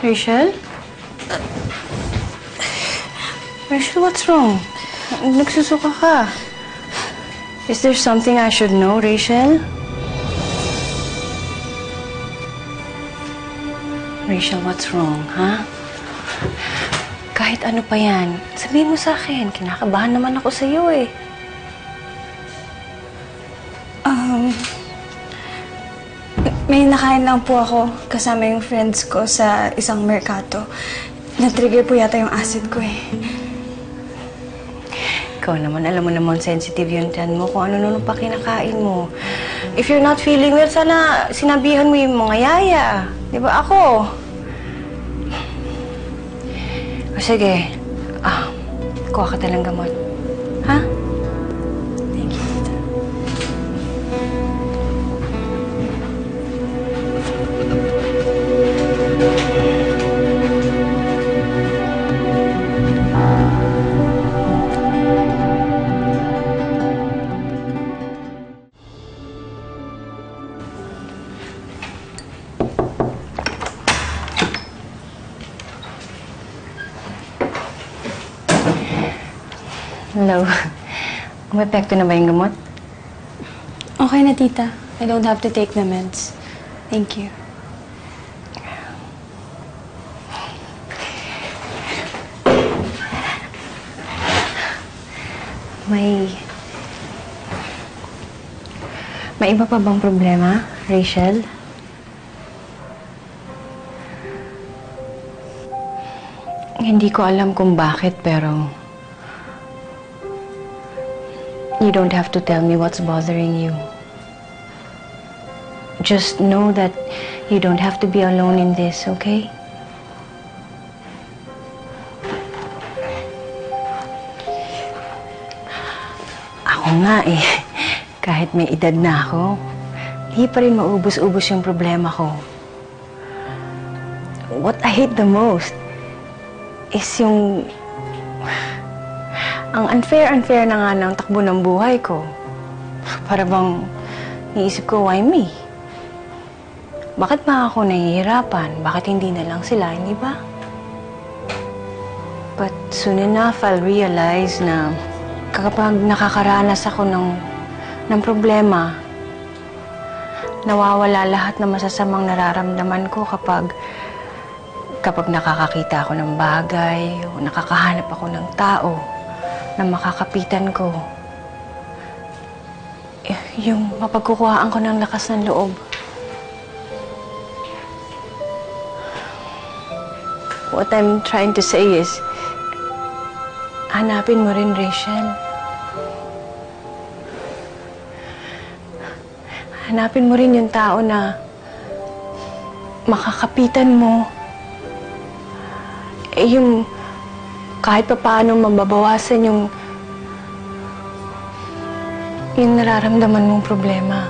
Rachel? Rachel, what's wrong? Nagsusuka ka. Is there something I should know, Rachel? Rachel, what's wrong, ha? Kahit ano pa yan, sabihin mo sa akin. Kinakabahan naman ako sa'yo, eh. May nakain lang po ako kasama yung friends ko sa isang merkato. Na-trigger po yata yung acid ko, eh. Ikaw naman, alam mo naman, sensitive yung tiyan mo kung ano pa kinakain mo. If you're not feeling well, sana sinabihan mo yung mga yaya. Di ba ako? O sige, kuha ka talang gamot. Ha? Thank you, Tita. Hello. Umepekto na ba yung gamot? Okay na, Tita. I don't have to take the meds. Thank you. May iba pa bang problema, Rachel? Hindi ko alam kung bakit, pero you don't have to tell me what's bothering you. Just know that you don't have to be alone in this, okay? Ako nga eh, kahit may edad na ako, hindi pa rin maubos-ubos yung problema ko. What I hate the most is yung ang unfair na nga ng takbo ng buhay ko. Para bang niisip ko, why me? Bakit ba ako nahihirapan? Bakit hindi na lang sila, hindi ba? But soon enough, I'll realize na kapag nakakaranas ako ng problema, nawawala lahat ng masasamang nararamdaman ko kapag nakakakita ako ng bagay o nakakahanap ako ng tao na makakapitan ko. Yung mapagkukuhaan ko ng lakas ng loob. What I'm trying to say is, hanapin mo rin, Rachel. Hanapin mo rin yung tao na makakapitan mo. Yung kahit pa paano mababawasan yung nararamdaman mong problema.